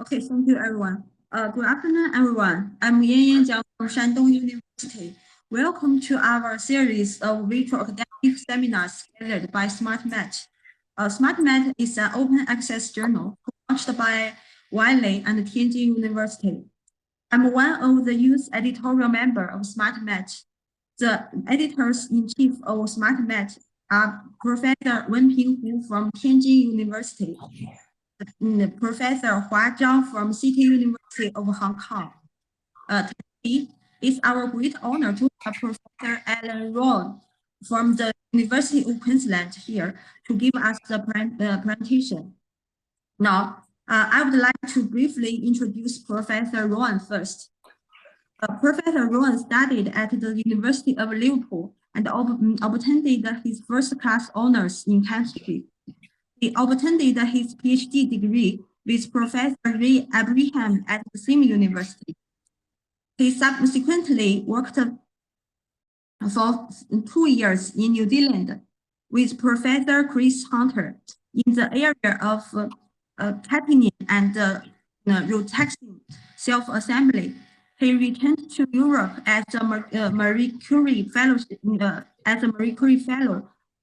Okay, thank you, everyone. Good afternoon, everyone. I'm Yan Jiang from Shandong University. Welcome to our series of virtual academic seminars gathered by SmartMat. SmartMat is an open access journal launched by Wiley and Tianjin University. I'm one of the youth editorial member of SmartMat. The editors-in-chief of SmartMat are Professor Wenping Hu from Tianjin University, Professor Hua Zhang from City University of Hong Kong. Today, it's our great honor to have Professor Alan Rowan from the University of Queensland here to give us the presentation. Now, I would like to briefly introduce Professor Rowan first. Professor Rowan studied at the University of Liverpool and obtained his first-class honors in chemistry. He obtained his PhD degree with Professor Ray Abraham at the same university. He subsequently worked for 2 years in New Zealand with Professor Chris Hunter in the area of catenin and rotaxin self-assembly. He returned to Europe as a Marie Curie Fellow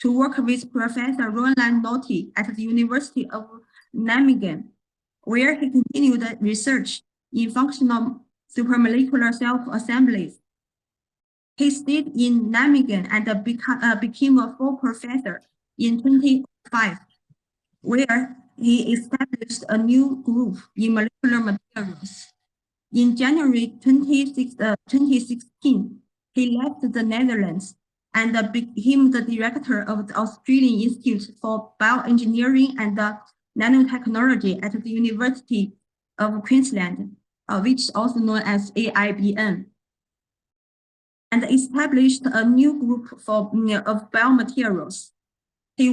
to work with Professor Roland Notti at the University of Nijmegen, where he continued research in functional supramolecular self-assemblies. He stayed in Nijmegen and became a full professor in 2005, where he established a new group in molecular materials. In January 2016, he left the Netherlands and became the director of the Australian Institute for Bioengineering and Nanotechnology at the University of Queensland, which is also known as AIBN, and established a new group of biomaterials. He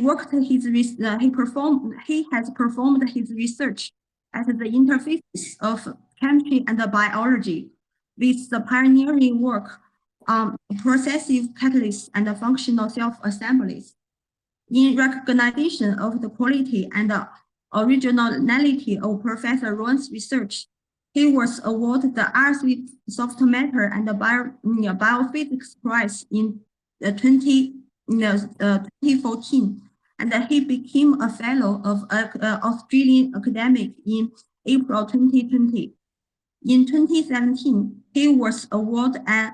has performed his research at the interfaces of chemistry and biology with the pioneering work on processive catalysts and functional self-assemblies. In recognition of the quality and originality of Professor Rowan's research, he was awarded the RC Soft Matter and Biophysics Prize in 2014, and he became a fellow of Australian Academic in April 2020. In 2017, he was awarded an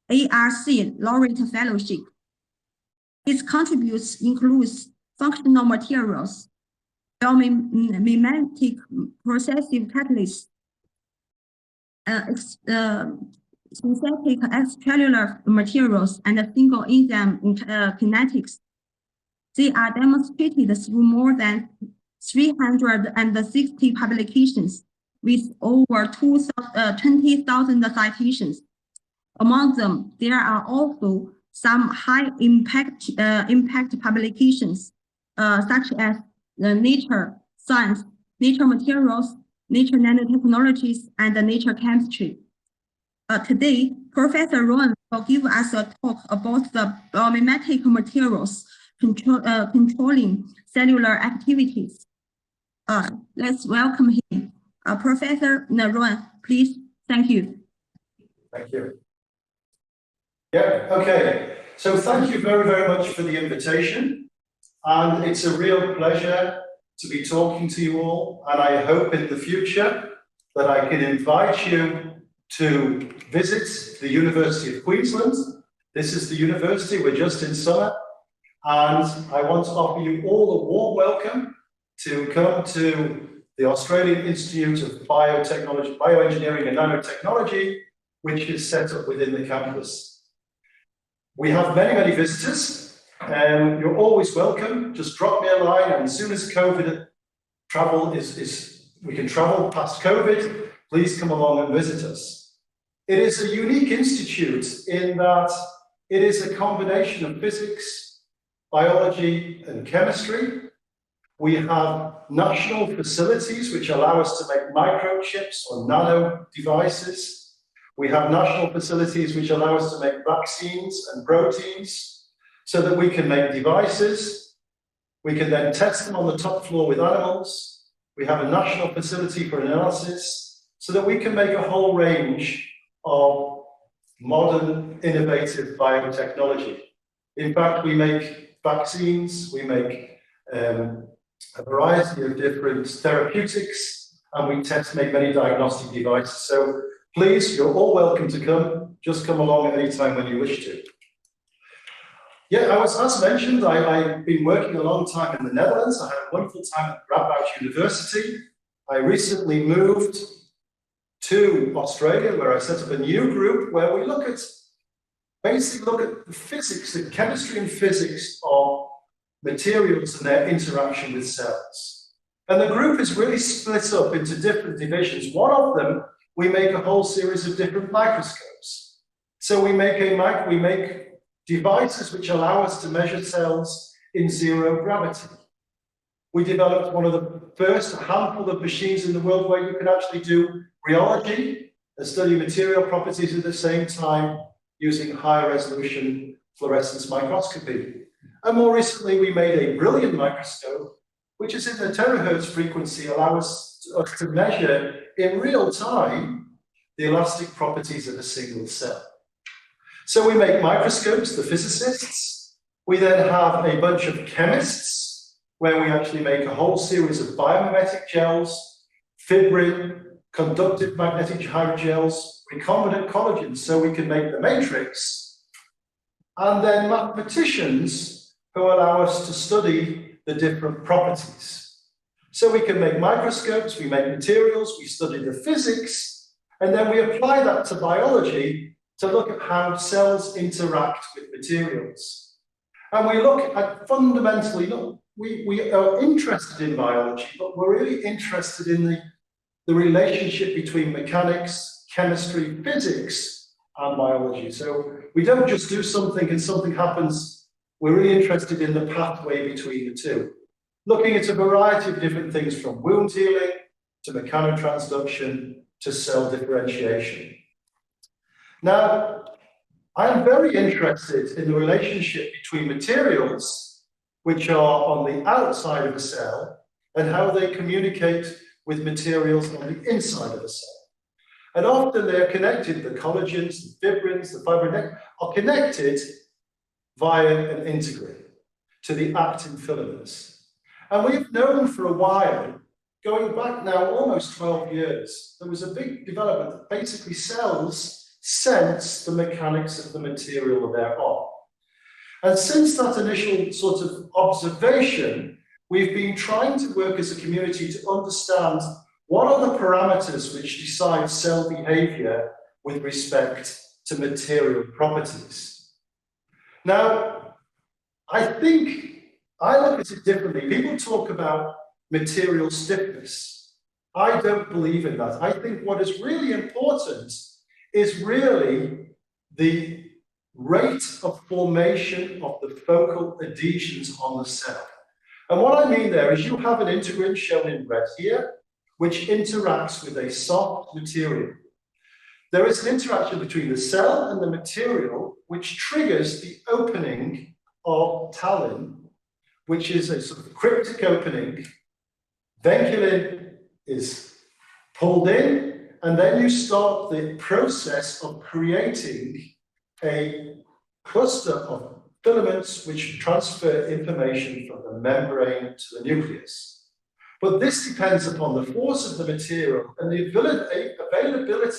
ARC Laureate Fellowship. His contributions include functional materials, biomimetic processive catalysts, synthetic extracellular materials, and single enzyme kinetics. They are demonstrated through more than 360 publications with over 20,000 citations. Among them, there are also some high-impact publications, such as Nature Science, Nature Materials, Nature Nanotechnologies, and Nature Chemistry. Today, Professor Rowan will give us a talk about the biomimetic materials controlling cellular activities. Let's welcome him. Professor Rowan, please. Thank you. Thank you. Yeah, okay. So thank you very, very much for the invitation. And it's a real pleasure to be talking to you all. And I hope in the future that I can invite you to visit the University of Queensland. This is the university, we're just in summer. And I want to offer you all a warm welcome to come to the Australian Institute of Biotechnology, Bioengineering and Nanotechnology, which is set up within the campus. We have many, many visitors, and you're always welcome. Just drop me a line, and as soon as COVID travel we can travel past COVID, please come along and visit us. It is a unique institute in that it is a combination of physics, biology, and chemistry. We have national facilities which allow us to make microchips or nano devices. We have national facilities which allow us to make vaccines and proteins so that we can make devices. We can then test them on the top floor with animals, We have a national facility for analysis so that we can make a whole range of modern, innovative biotechnology. In fact, we make vaccines, we make a variety of different therapeutics, and we make many diagnostic devices. So please, you're all welcome to come. Just come along at any time when you wish to. Yeah, as mentioned, I've been working a long time in the Netherlands. I had a wonderful time at Radboud University. I recently moved to Australia, where I set up a new group where we basically look at the physics, the chemistry and physics of materials and their interaction with cells. And the group is really split up into different divisions. One of them, we make a whole series of different microscopes. So we make devices which allow us to measure cells in zero gravity. We developed one of the first handful of machines in the world where you can actually do rheology and study material properties at the same time using high resolution fluorescence microscopy. And more recently, we made a brilliant microscope, which is in the terahertz frequency, allows us to measure in real time the elastic properties of a single cell. So we make microscopes, the physicists. We then have a bunch of chemists, where we actually make a whole series of biomimetic gels, fibrin, conductive magnetic hydrogels, recombinant collagens, so we can make the matrix. And then mathematicians who allow us to study the different properties. So we can make microscopes, we make materials, we study the physics, and then we apply that to biology to look at how cells interact with materials. And we look at fundamentally, we are interested in biology, but we're really interested in the relationship between mechanics, chemistry, physics, and biology. So we don't just do something and something happens. We're really interested in the pathway between the two, looking at a variety of different things from wound healing to mechanotransduction to cell differentiation. Now, I'm very interested in the relationship between materials, which are on the outside of a cell, and how they communicate with materials on the inside of a cell. And often they're connected, the collagens, the fibrins, the fibrinolysis are connected via an integrin to the actin filaments. And we've known for a while, going back now almost 12 years, there was a big development that basically cells sense the mechanics of the material they're on. And since that initial sort of observation, we've been trying to work as a community to understand what are the parameters which decide cell behavior with respect to material properties. Now, I think I look at it differently. People talk about material stiffness. I don't believe in that. I think what is really important is really the rate of formation of the focal adhesions on the cell. And what I mean there is you have an integrin shown in red here, which interacts with a soft material. There is an interaction between the cell and the material, which triggers the opening of talin, which is a sort of cryptic opening. Vinculin is pulled in, and then you start the process of creating a cluster of filaments which transfer information from the membrane to the nucleus. But this depends upon the force of the material and the availability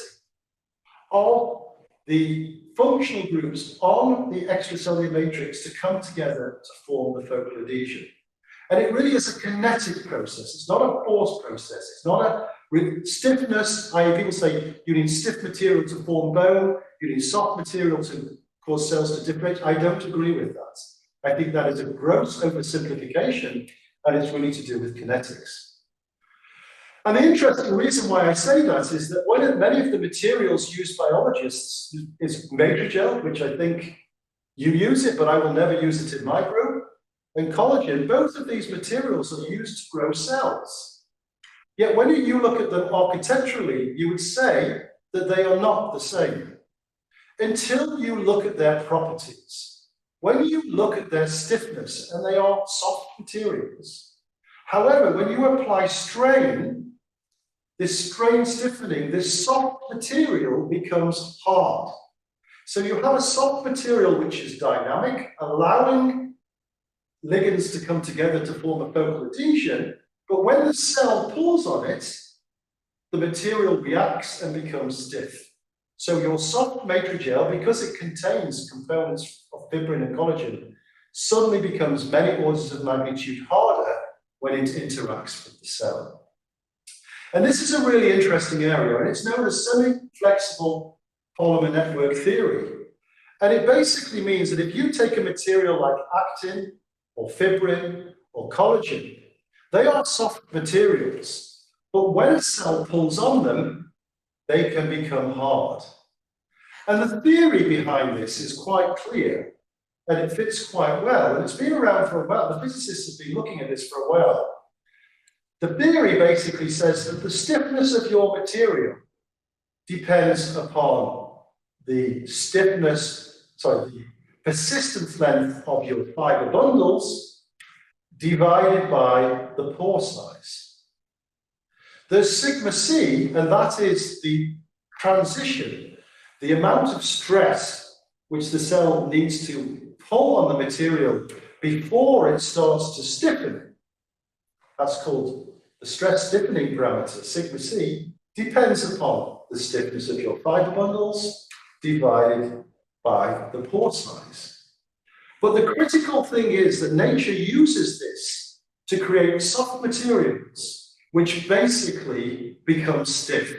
of the functional groups on the extracellular matrix to come together to form the focal adhesion. And it really is a kinetic process. It's not a force process. It's not a stiffness. People say you need stiff material to form bone. You need soft material to cause cells to differentiate. I don't agree with that. I think that is a gross oversimplification, and it's really to do with kinetics. And the interesting reason why I say that is that one of many of the materials used by biologists is matrigel, which I think you use it, but I will never use it in my group. And collagen, both of these materials are used to grow cells. Yet when you look at them architecturally, you would say that they are not the same. Until you look at their properties. When you look at their stiffness, and they are soft materials, However, when you apply strain, this strain stiffening, this soft material becomes hard. So you have a soft material which is dynamic, allowing ligands to come together to form a focal adhesion, but when the cell pulls on it, the material reacts and becomes stiff. So your soft matrigel, because it contains components of fibrin and collagen, suddenly becomes many orders of magnitude harder when it interacts with the cell. And this is a really interesting area, and it's known as semi-flexible polymer network theory. And it basically means that if you take a material like actin or fibrin or collagen, they are soft materials, but when a cell pulls on them, they can become hard. And the theory behind this is quite clear, and it fits quite well, and it's been around for a while. The physicists have been looking at this for a while. The theory basically says that the stiffness of your material depends upon the the persistence length of your fiber bundles divided by the pore size. There's sigma c, and that is the transition, the amount of stress which the cell needs to pull on the material before it starts to stiffen. That's called the stress stiffening parameter, sigma c, depends upon the stiffness of your fiber bundles divided by the pore size. But the critical thing is that nature uses this to create soft materials which basically become stiff,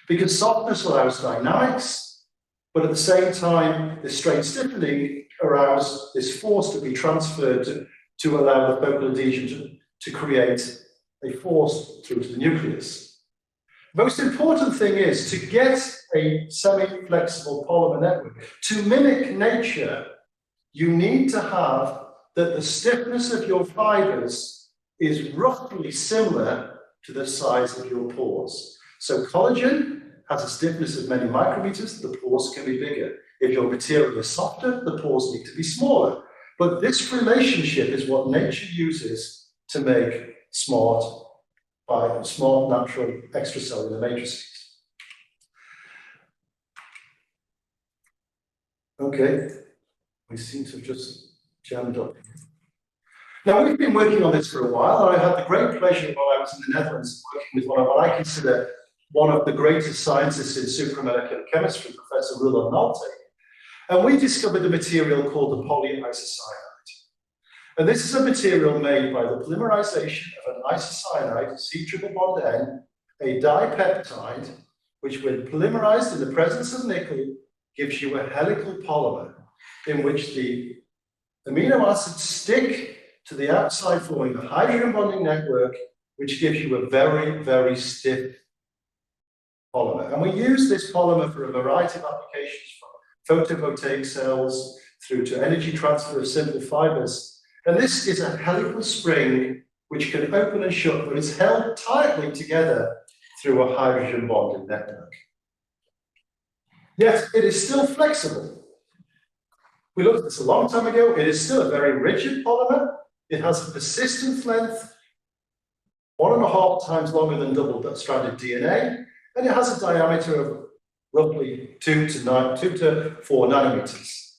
because softness allows dynamics, but at the same time, this strain stiffening allows this force to be transferred to allow the focal adhesion to create a force through to the nucleus. Most important thing is to get a semi-flexible polymer network. To mimic nature, you need to have that the stiffness of your fibers is roughly similar to the size of your pores. So collagen has a stiffness of many micrometers, the pores can be bigger. If your material is softer, the pores need to be smaller. But this relationship is what nature uses to make smart natural extracellular matrices. Okay, we seem to have just jammed up. Now, we've been working on this for a while, and I had the great pleasure while I was in the Netherlands working with what I consider one of the greatest scientists in supramolecular chemistry, Professor Rowan Nolte. And we discovered a material called the polyisocyanide. And this is a material made by the polymerization of an isocyanide, C triple bond N, a dipeptide, which when polymerized in the presence of nickel, gives you a helical polymer in which the amino acids stick to the outside, forming a hydrogen bonding network, which gives you a very, very stiff polymer. And we use this polymer for a variety of applications, from photovoltaic cells through to energy transfer of simple fibers. And this is a helical spring which can open and shut, but it's held tightly together through a hydrogen bonded network. Yet it is still flexible. We looked at this a long time ago. It is still a very rigid polymer. It has a persistence length 1.5 times longer than double-stranded DNA, and it has a diameter of roughly 2 to 4 nanometers.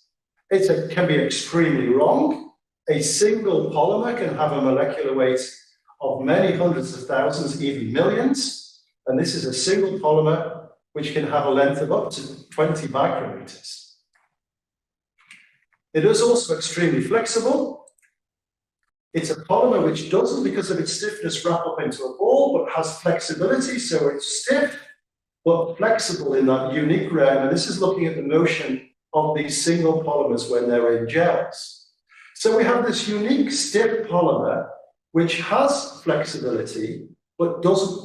It can be extremely wrong. A single polymer can have a molecular weight of many hundreds of thousands, even millions, and this is a single polymer which can have a length of up to 20 micrometers. It is also extremely flexible. It's a polymer which doesn't, because of its stiffness, wrap up into a ball, but has flexibility, so it's stiff, but flexible in that unique realm. And this is looking at the motion of these single polymers when they're in gels. So we have this unique stiff polymer, which has flexibility, but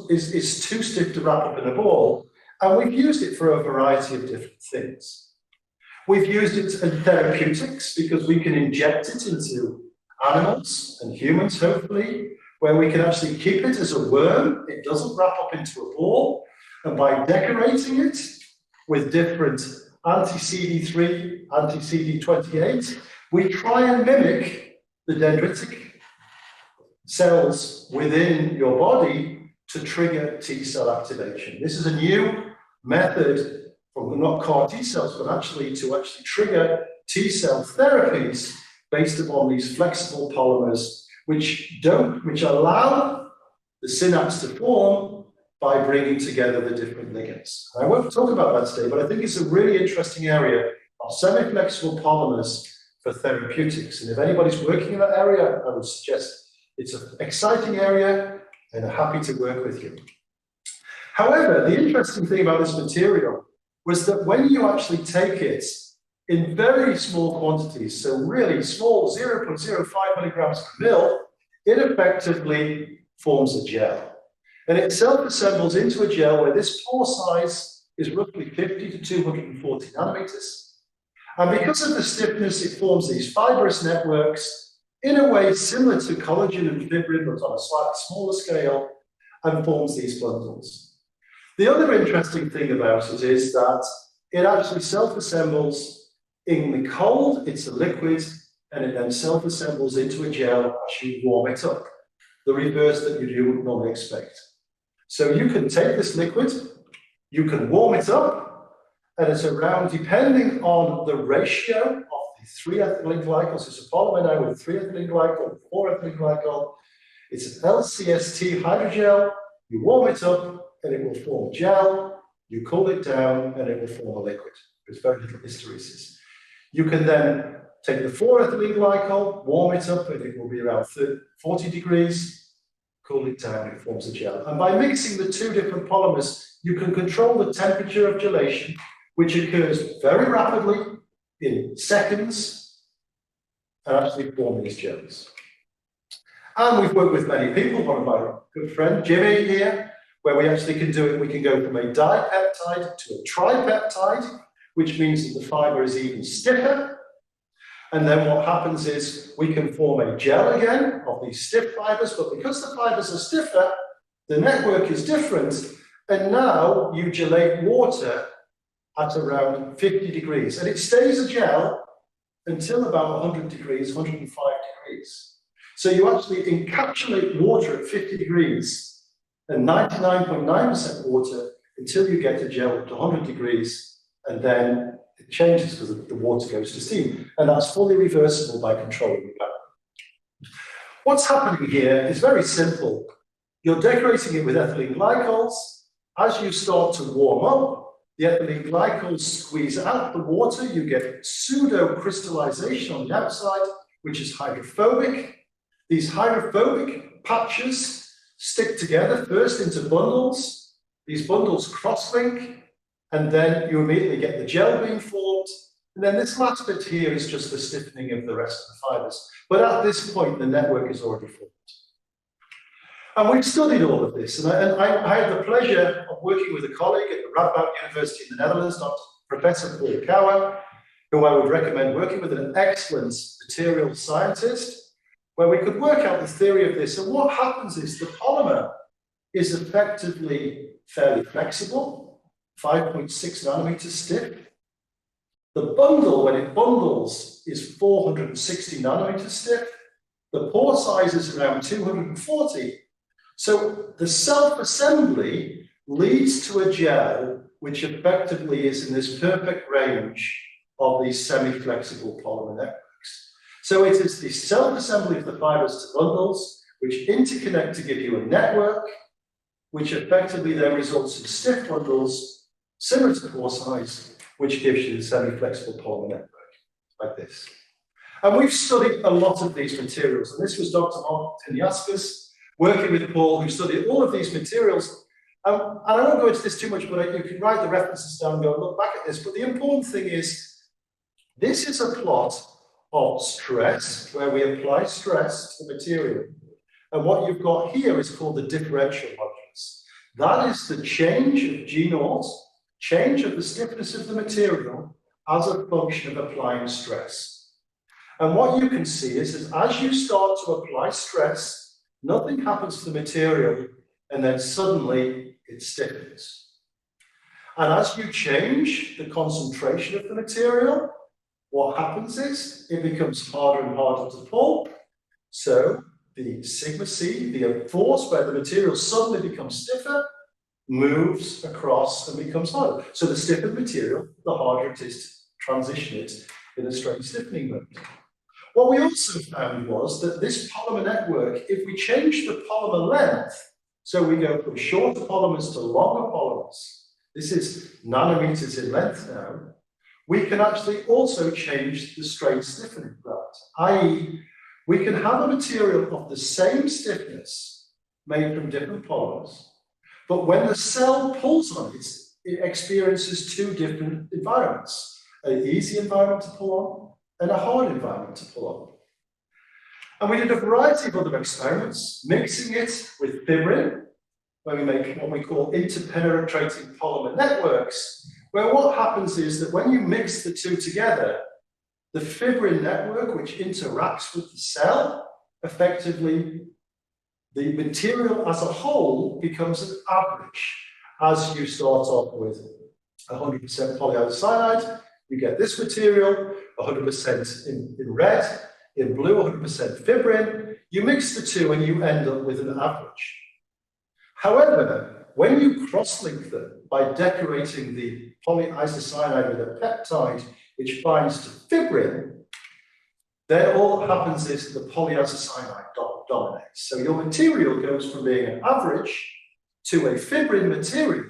is too stiff to wrap up in a ball. And we've used it for a variety of different things. We've used it in therapeutics because we can inject it into animals and humans, hopefully, where we can actually keep it as a worm. It doesn't wrap up into a ball. And by decorating it with different anti-CD3, anti-CD28, we try and mimic the dendritic cells within your body to trigger T cell activation. This is a new method from not CAR T cells, but actually to trigger T cell therapies based upon these flexible polymers, which allow the synapse to form by bringing together the different ligands. I won't talk about that today, but I think it's a really interesting area of semi-flexible polymers for therapeutics. And if anybody's working in that area, I would suggest it's an exciting area and I'm happy to work with you. However, the interesting thing about this material was that when you actually take it in very small quantities, so really small, 0.05 milligrams per mil, it effectively forms a gel. And it self-assembles into a gel where this pore size is roughly 50 to 240 nanometers. And because of the stiffness, it forms these fibrous networks in a way similar to collagen and fibrin, but on a slightly smaller scale, and forms these bundles. The other interesting thing about it is that it actually self-assembles in the cold. It's a liquid, and it then self-assembles into a gel as you warm it up, the reverse that you would normally expect. So you can take this liquid, you can warm it up, and it's around, depending on the ratio of the 3-ethylene glycols, it's a polymer now with 3-ethylene glycol, 4-ethylene glycol, it's an LCST hydrogel, you warm it up, and it will form gel, you cool it down, and it will form a liquid. There's very little hysteresis. You can then take the 4-ethylene glycol, warm it up, and it will be around 40 degrees, cool it down, it forms a gel. And by mixing the two different polymers, you can control the temperature of gelation, which occurs very rapidly in seconds, and actually form these gels. And we've worked with many people, one of my good friend Jimmy here, where we actually can do it. We can go from a dipeptide to a tripeptide, which means that the fiber is even stiffer. And then what happens is we can form a gel again of these stiff fibers, but because the fibers are stiffer, the network is different, and now you gelate water at around 50 degrees, and it stays a gel until about 100 degrees, 105 degrees. So you actually encapsulate water at 50 degrees and 99.9% water until you get a gel up to 100 degrees, and then it changes because the water goes to steam, and that's fully reversible by controlling the power. What's happening here is very simple. You're decorating it with ethylene glycols. As you start to warm up, the ethylene glycols squeeze out the water. You get pseudo-crystallization on the outside, which is hydrophobic. These hydrophobic patches stick together first into bundles. These bundles cross-link, and then you immediately get the gel being formed. And then this last bit here is just the stiffening of the rest of the fibers. But at this point, the network is already formed. And we've studied all of this. And I had the pleasure of working with a colleague at the Radboud University in the Netherlands, Dr. Professor Paul Kouwer, who I would recommend working with, an excellent material scientist, where we could work out the theory of this. And what happens is the polymer is effectively fairly flexible, 5.6 nanometers stiff. The bundle, when it bundles, is 460 nanometers stiff. The pore size is around 240. So the self-assembly leads to a gel which effectively is in this perfect range of these semi-flexible polymer networks. So it is the self-assembly of the fibers to bundles which interconnect to give you a network, which effectively then results in stiff bundles similar to pore size, which gives you the semi-flexible polymer network, like this. And we've studied a lot of these materials, and this was Dr. Martin Jaspers, working with Paul, who studied all of these materials. And I won't go into this too much, but you can write the references down and go look back at this. But the important thing is, this is a plot of stress, where we apply stress to the material. And what you've got here is called the differential modulus. That is the change of G naught, change of the stiffness of the material as a function of applying stress. And what you can see is that as you start to apply stress, nothing happens to the material, and then suddenly it stiffens. And as you change the concentration of the material, what happens is it becomes harder and harder to pull. So the sigma C, the force where the material suddenly becomes stiffer, moves across and becomes harder. So the stiffer the material, the harder it is to transition it in a strain stiffening mode. What we also found was that this polymer network, if we change the polymer length, so we go from shorter polymers to longer polymers, this is nanometers in length now, we can actually also change the strain stiffening parameter, i.e., we can have a material of the same stiffness made from different polymers, but when the cell pulls on it, it experiences two different environments, an easy environment to pull on and a hard environment to pull on. And we did a variety of other experiments, mixing it with fibrin, where we make what we call interpenetrating polymer networks, where what happens is that when you mix the two together, the fibrin network, which interacts with the cell, effectively, the material as a whole becomes an average. As you start off with 100% polyisocyanide, you get this material, 100% in red, in blue, 100% fibrin. You mix the two and you end up with an average. However, when you cross-link them by decorating the polyisocyanide with a peptide which binds to fibrin, then all that happens is the polyisocyanide dominates. So your material goes from being an average to a fibrin material,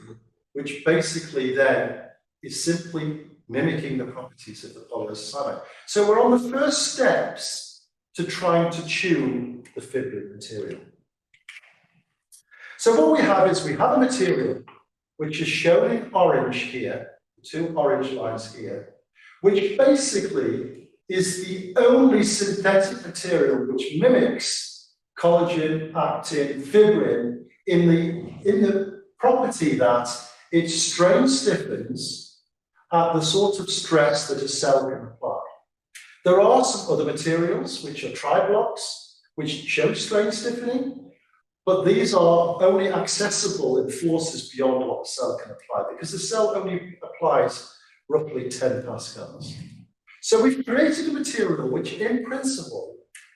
which basically then is simply mimicking the properties of the polyisocyanide. So we're on the first steps to trying to tune the fibrin material. So what we have is we have a material which is shown in orange here, two orange lines here, which basically is the only synthetic material which mimics collagen, actin, fibrin in the property that it strain stiffens at the sort of stress that a cell can apply. There are some other materials which are tri-blocks, which show strain stiffening, but these are only accessible in forces beyond what the cell can apply, because the cell only applies roughly 10 pascals. So we've created a material which, in principle,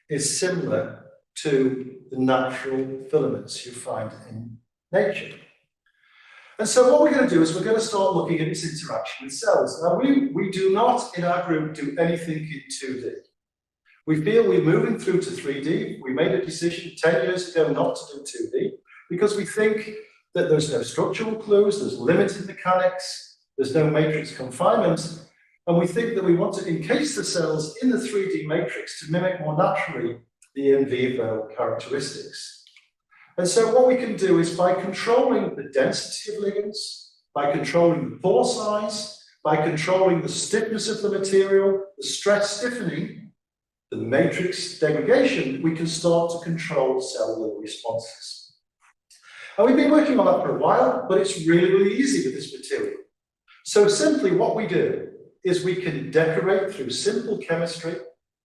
is similar to the natural filaments you find in nature. And so what we're going to do is we're going to start looking at its interaction with cells. Now, we do not, in our group, do anything in 2D. We feel we're moving through to 3D. We made a decision 10 years ago not to do 2D because we think that there's no structural clues, there's limited mechanics, there's no matrix confinement, and we think that we want to encase the cells in the 3D matrix to mimic more naturally the in vivo characteristics. And so what we can do is by controlling the density of ligands, by controlling the pore size, by controlling the stiffness of the material, the stress stiffening, the matrix degradation, we can start to control cellular responses. And we've been working on that for a while, but it's really, really easy with this material. So simply what we do is we can decorate through simple chemistry,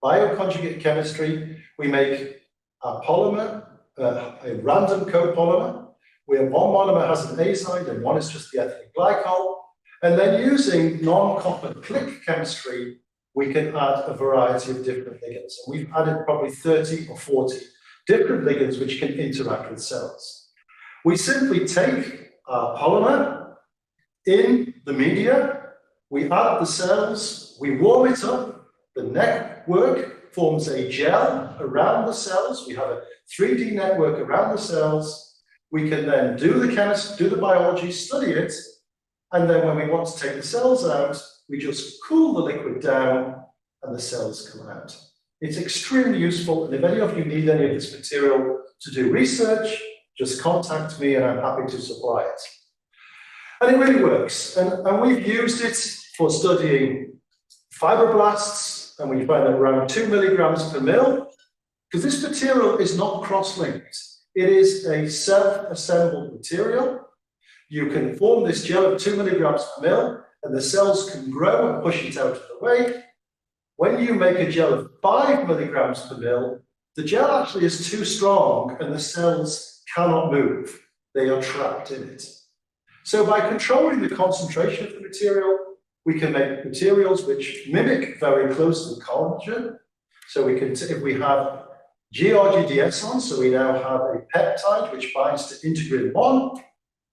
bioconjugate chemistry. We make a polymer, a random copolymer, where one monomer has an azide and one is just the ethylene glycol. And then using non-copper click chemistry, we can add a variety of different ligands. And we've added probably 30 or 40 different ligands which can interact with cells. We simply take our polymer in the media, we add the cells, we warm it up, the network forms a gel around the cells. We have a 3D network around the cells. We can then do the chemistry, do the biology, study it, and then when we want to take the cells out, we just cool the liquid down and the cells come out. It's extremely useful, and if any of you need any of this material to do research, just contact me and I'm happy to supply it. And it really works, and we've used it for studying fibroblasts, and we find that around 2 milligrams per mil, because this material is not cross-linked. It is a self-assembled material. You can form this gel of 2 milligrams per mil, and the cells can grow and push it out of the way. When you make a gel of 5 milligrams per mil, the gel actually is too strong, and the cells cannot move. They are trapped in it. So by controlling the concentration of the material, we can make materials which mimic very closely collagen. So we can, if we have GRGDS on, so we now have a peptide which binds to integrin 1.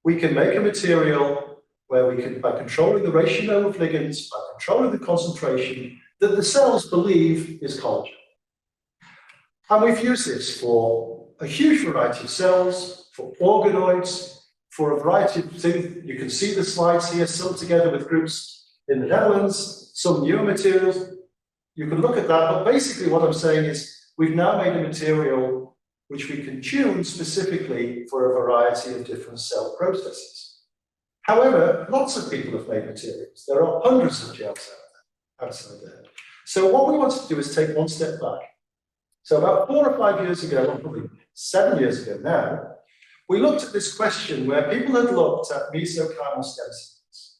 We can make a material where we can, by controlling the ratio of ligands, by controlling the concentration, that the cells believe is collagen. And we've used this for a huge variety of cells, for organoids, for a variety of things. You can see the slides here, some together with groups in the Netherlands, some newer materials. You can look at that, but basically what I'm saying is we've now made a material which we can tune specifically for a variety of different cell processes. However, lots of people have made materials. There are hundreds of gels outside there. So what we want to do is take one step back. So about 4 or 5 years ago, or probably 7 years ago now, we looked at this question where people had looked at mesenchymal stem cells.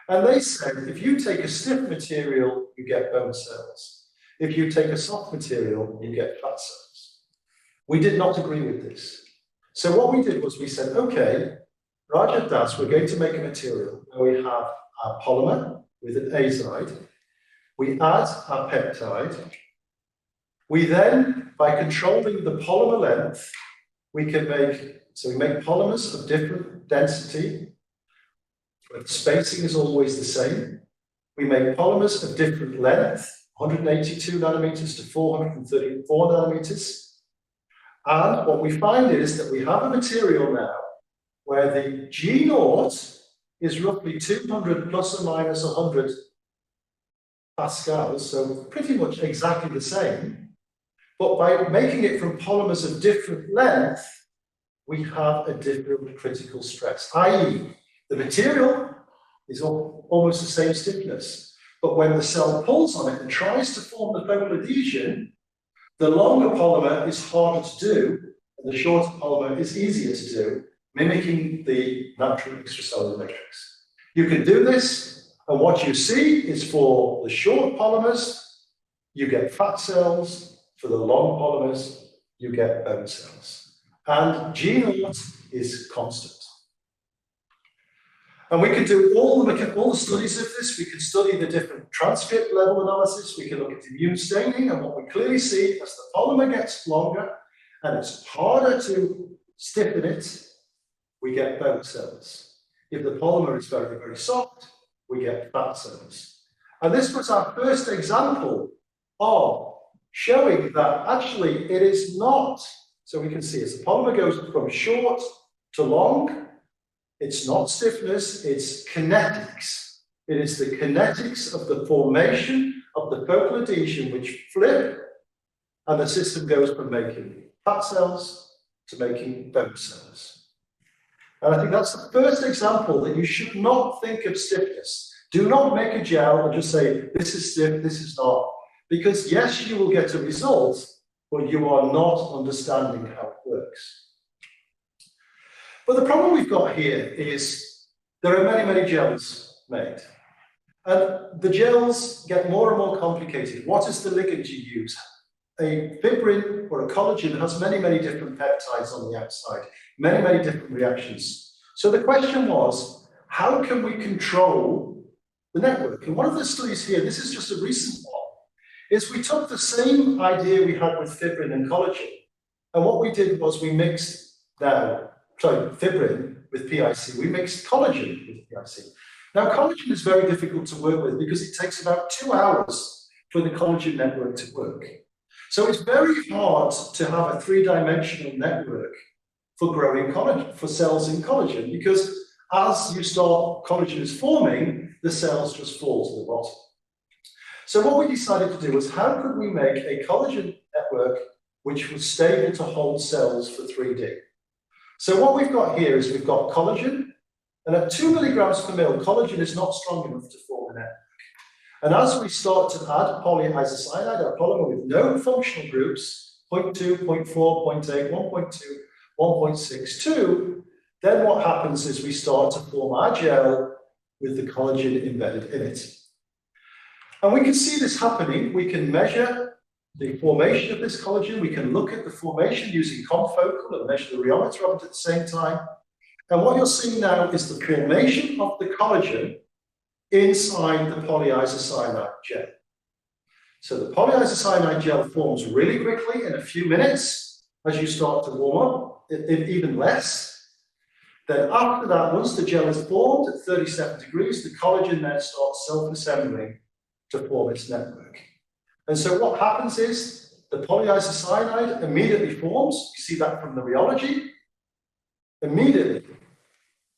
And they said, if you take a stiff material, you get bone cells. If you take a soft material, you get fat cells. We did not agree with this. So what we did was we said, okay, Raja Das, we're going to make a material where we have our polymer with an azide. We add our peptide. We then, by controlling the polymer length, we can make, so we make polymers of different density, but the spacing is always the same. We make polymers of different length, 182 nanometers to 434 nanometers. And what we find is that we have a material now where the G naught is roughly 200 plus or minus 100 pascals, so pretty much exactly the same. But by making it from polymers of different length, we have a different critical stress, i.e., the material is almost the same stiffness. But when the cell pulls on it and tries to form the focal adhesion, the longer polymer is harder to do, and the shorter polymer is easier to do, mimicking the natural extracellular matrix. You can do this, and what you see is for the short polymers, you get fat cells. For the long polymers, you get bone cells. And G naught is constant. And we can do all the studies of this. We can study the different transcript level analysis. We can look at immune staining. And what we clearly see as the polymer gets longer and it's harder to stiffen it, we get bone cells. If the polymer is very, very soft, we get fat cells. And this was our first example of showing that actually it is not, so we can see as the polymer goes from short to long, it's not stiffness, it's kinetics. It is the kinetics of the formation of the focal adhesion which flip, and the system goes from making fat cells to making bone cells. And I think that's the first example that you should not think of stiffness. Do not make a gel and just say, this is stiff, this is not. Because yes, you will get a result, but you are not understanding how it works. But the problem we've got here is there are many, many gels made. And the gels get more and more complicated. What is the ligand you use? A fibrin or a collagen has many, many different peptides on the outside, many, many different reactions. So the question was, how can we control the network? And one of the studies here, this is just a recent one, is we took the same idea we had with fibrin and collagen, and what we did was we mixed fibrin with PIC, we mixed collagen with PIC. Now, collagen is very difficult to work with because it takes about 2 hours for the collagen network to work. So it's very hard to have a 3-dimensional network for growing collagen, for cells in collagen, because as you start, collagen is forming, the cells just fall to the bottom. So what we decided to do was, how could we make a collagen network which was stable to hold cells for 3D? So what we've got here is we've got collagen, and at 2 milligrams per mil, collagen is not strong enough to form a network. And as we start to add polyisocyanide, our polymer with no functional groups, 0.2, 0.4, 0.8, 1.2, 1.62, then what happens is we start to form our gel with the collagen embedded in it. And we can see this happening. We can measure the formation of this collagen. We can look at the formation using confocal and measure the rheometer of it at the same time. And what you're seeing now is the formation of the collagen inside the polyisocyanide gel. So the polyisocyanide gel forms really quickly in a few minutes as you start to warm up, even less. Then after that, once the gel is formed at 37 degrees, the collagen then starts self-assembling to form its network. And so what happens is the polyisocyanide immediately forms. You see that from the rheology. Immediately,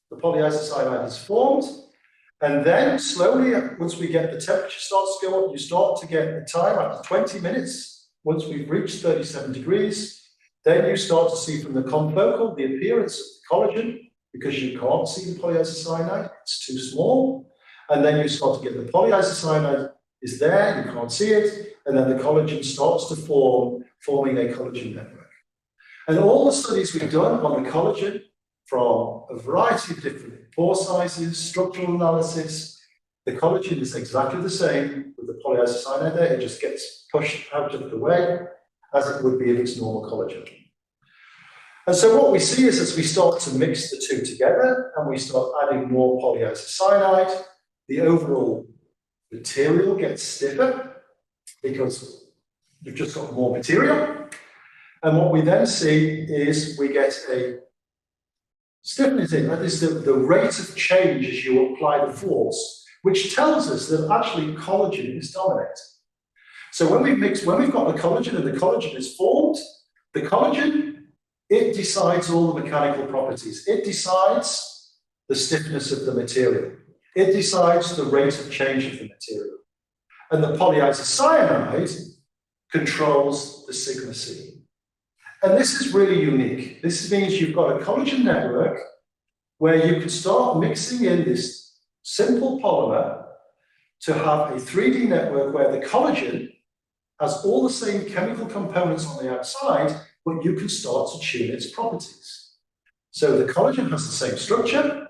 the polyisocyanide is formed. And then slowly, once we get the temperature starts to go up, you start to get the time after 20 minutes, once we've reached 37 degrees, then you start to see from the confocal the appearance of the collagen, because you can't see the polyisocyanide, it's too small. And then you start to get the polyisocyanide is there, you can't see it, and then the collagen starts to form, forming a collagen network. And all the studies we've done on the collagen, from a variety of different pore sizes, structural analysis, the collagen is exactly the same with the polyisocyanide there, it just gets pushed out of the way as it would be if it's normal collagen. And so what we see is as we start to mix the two together and we start adding more polyisocyanide, the overall material gets stiffer because you've just got more material. And what we then see is we get a stiffness in, that is the rate of change as you apply the force, which tells us that actually collagen is dominating. So when we've got the collagen and the collagen is formed, the collagen, it decides all the mechanical properties. It decides the stiffness of the material. It decides the rate of change of the material. And the polyisocyanide controls the sigma C. And this is really unique. This means you've got a collagen network where you can start mixing in this simple polymer to have a 3D network where the collagen has all the same chemical components on the outside, but you can start to tune its properties. So the collagen has the same structure.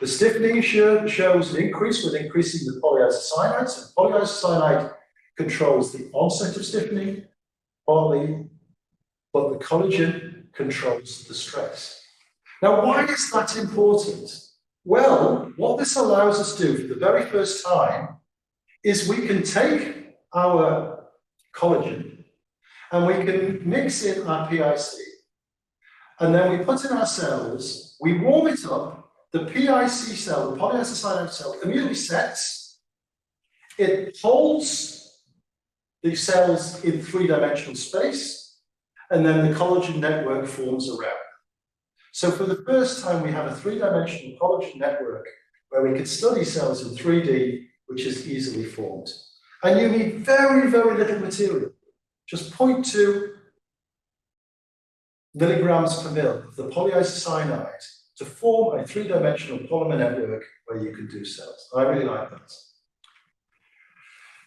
The stiffening shows an increase with increasing the polyisocyanide. So polyisocyanide controls the onset of stiffening, partly, but the collagen controls the stress. Now, why is that important? Well, what this allows us to do for the very first time is we can take our collagen and we can mix in our PIC. And then we put in our cells, we warm it up, the PIC cell, the polyisocyanide cell, immediately sets. It holds the cells in three-dimensional space, and then the collagen network forms around. So for the first time, we have a three-dimensional collagen network where we can study cells in 3D, which is easily formed. And you need very, very little material, just 0.2 milligrams per mil of the polyisocyanide to form a three-dimensional polymer network where you can do cells. I really like that.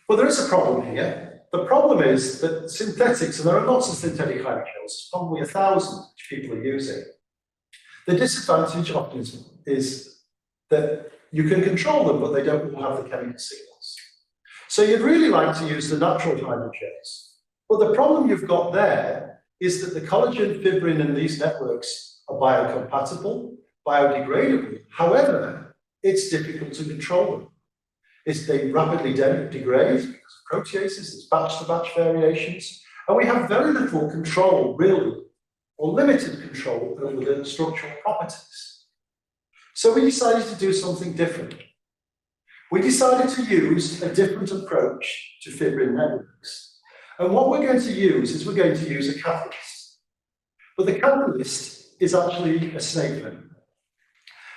But there is a problem here. The problem is that synthetics, and there are lots of synthetic hydrogels, probably 1,000 which people are using. The disadvantage often is that you can control them, but they don't all have the chemical signals. So you'd really like to use the natural hydrogels. But the problem you've got there is that the collagen, fibrin, and these networks are biocompatible, biodegradable. However, it's difficult to control them. They rapidly degrade because of proteases, there's batch-to-batch variations, and we have very little control, really, or limited control over the structural properties. So we decided to do something different. We decided to use a different approach to fibrin networks. And what we're going to use is we're going to use a catalyst. But the catalyst is actually a snake venom.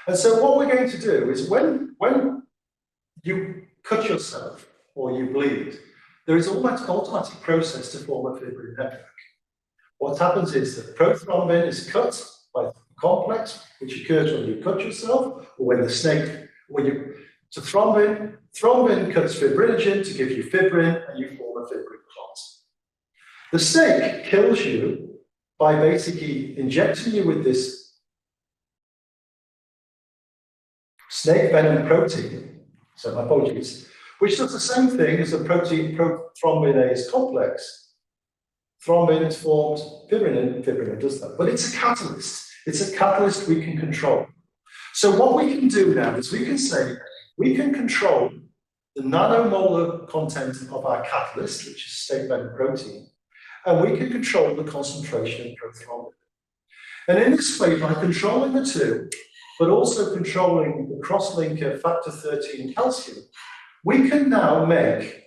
And so what we're going to do is when you cut yourself or you bleed, there is an automatic process to form a fibrin network. What happens is that prothrombin is cut by the complex, which occurs when you cut yourself, or when the snake, so thrombin cuts fibrinogen to give you fibrin, and you form a fibrin clot. The snake kills you by basically injecting you with this snake venom protein, so my apologies, which does the same thing as a protein prothrombinase complex. Thrombin is formed, fibrin does that. But it's a catalyst. It's a catalyst we can control. So what we can do now is we can say, we can control the nanomolar content of our catalyst, which is state-bound protein, and we can control the concentration of prothrombin. And in this way, by controlling the two, but also controlling the cross-linker factor 13 calcium, we can now make,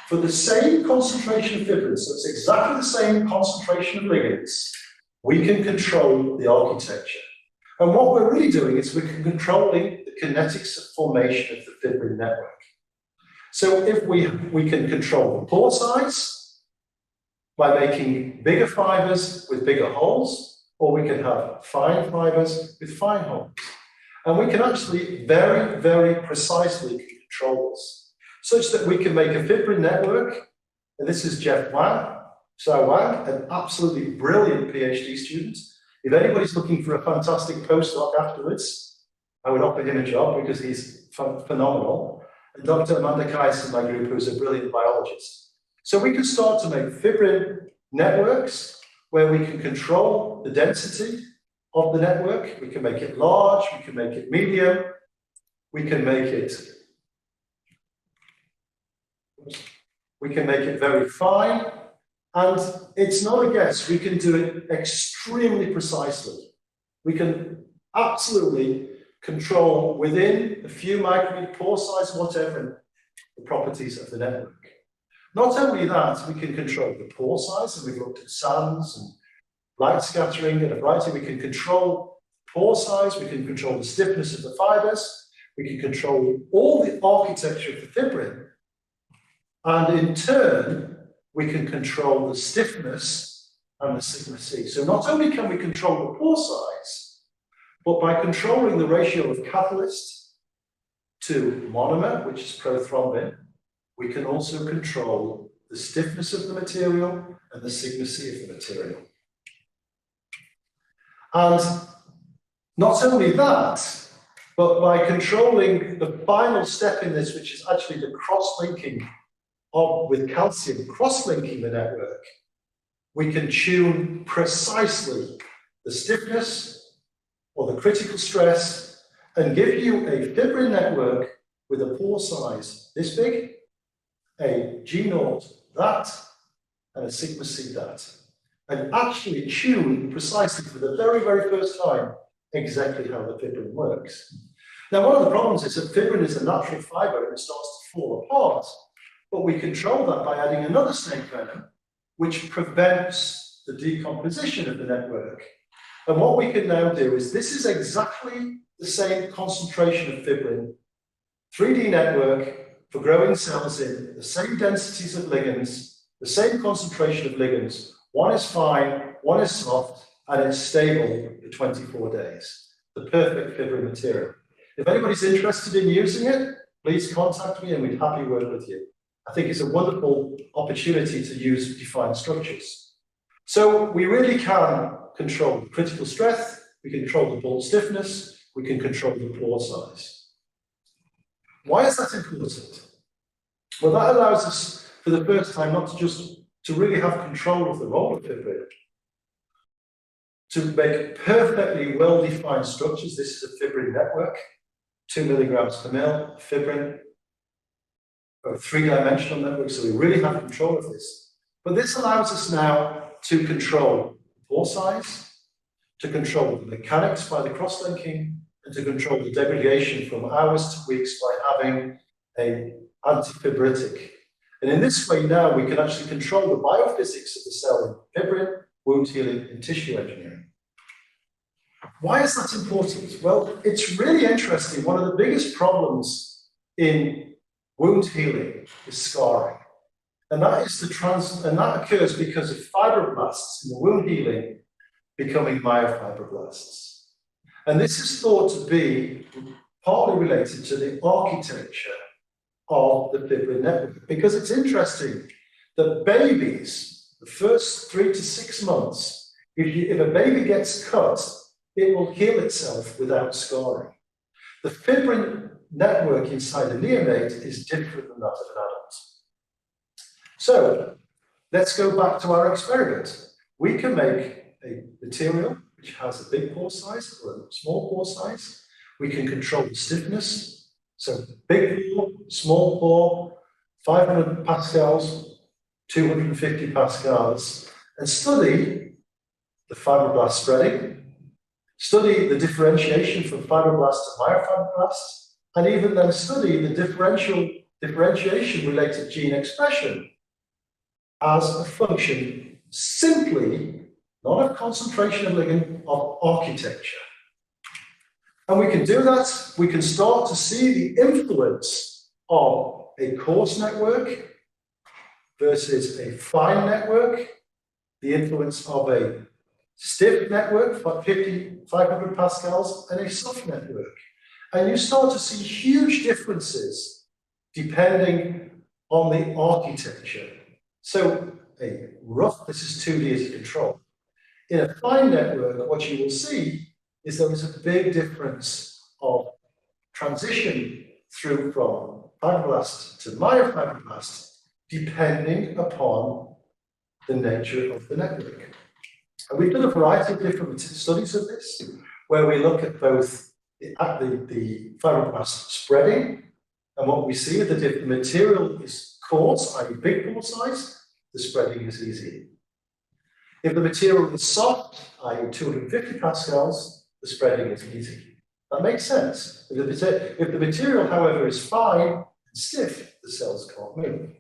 for the same concentration of fibrins, so it's exactly the same concentration of ligands, we can control the architecture. And what we're really doing is we're controlling the kinetics of formation of the fibrin network. So if we can control the pore size by making bigger fibers with bigger holes, or we can have fine fibers with fine holes. And we can actually very, very precisely control this, such that we can make a fibrin network. And this is Jeff Wang, an absolutely brilliant PhD student. If anybody's looking for a fantastic postdoc afterwards, I would offer him a job because he's phenomenal. And Dr. Amanda Kais in my group, who's a brilliant biologist. So we can start to make fibrin networks where we can control the density of the network. We can make it large, we can make it medium, we can make it very fine. And it's not a guess, we can do it extremely precisely. We can absolutely control within a few micrometer pore size, whatever, the properties of the network. Not only that, we can control the pore size, and we've looked at sands and light scattering and a variety. We can control pore size, we can control the stiffness of the fibers, we can control all the architecture of the fibrin, and in turn, we can control the stiffness and the sigma C. So not only can we control the pore size, but by controlling the ratio of catalyst to monomer, which is prothrombin, we can also control the stiffness of the material and the sigma C of the material. And not only that, but by controlling the final step in this, which is actually the cross-linking with calcium, cross-linking the network, we can tune precisely the stiffness or the critical stress and give you a fibrin network with a pore size this big, a G0 that, and a sigma C that, and actually tune precisely for the very, very first time exactly how the fibrin works. Now, one of the problems is that fibrin is a natural fiber and it starts to fall apart, but we control that by adding another snake venom, which prevents the decomposition of the network. And what we can now do is, this is exactly the same concentration of fibrin, 3D network for growing cells in the same densities of ligands, the same concentration of ligands. One is fine, one is soft, and it's stable for 24 days. The perfect fibrin material. If anybody's interested in using it, please contact me and we'd happily work with you. I think it's a wonderful opportunity to use defined structures. So we really can control the critical strength, we can control the ball stiffness, we can control the pore size. Why is that important? Well, that allows us, for the first time, not to just to really have control of the role of fibrin, to make perfectly well-defined structures. This is a fibrin network, 2 milligrams per mil fibrin, a 3-dimensional network, so we really have control of this. But this allows us now to control pore size, to control the mechanics by the cross-linking, and to control the degradation from hours to weeks by having an antifibritic. And in this way now we can actually control the biophysics of the cell in fibrin, wound healing, and tissue engineering. Why is that important? Well, it's really interesting. One of the biggest problems in wound healing is scarring. And that is that occurs because of fibroblasts in the wound healing becoming myofibroblasts. And this is thought to be partly related to the architecture of the fibrin network, because it's interesting that babies, the first 3 to 6 months, if a baby gets cut, it will heal itself without scarring. The fibrin network inside the neonate is different than that of an adult. So let's go back to our experiment. We can make a material which has a big pore size or a small pore size. We can control the stiffness, So big pore, small pore, 500 pascals, 250 pascals, and study the fibroblast spreading, study the differentiation from fibroblast to myofibroblast, and even then study the differentiation related gene expression as a function simply, not of concentration of ligand, of architecture. And we can do that, we can start to see the influence of a coarse network versus a fine network, the influence of a stiff network, 500 pascals, and a soft network. And you start to see huge differences depending on the architecture. So a rough, this is 2D as a control. In a fine network, what you will see is there is a big difference of transition through from fibroblast to myofibroblast, depending upon the nature of the network. And we've done a variety of different studies of this, where we look at both the fibroblast spreading, and what we see is that if the material is coarse, i.e. big pore size, the spreading is easy. If the material is soft, i.e. 250 pascals, the spreading is easy. That makes sense. If the material, however, is fine and stiff, the cells can't move.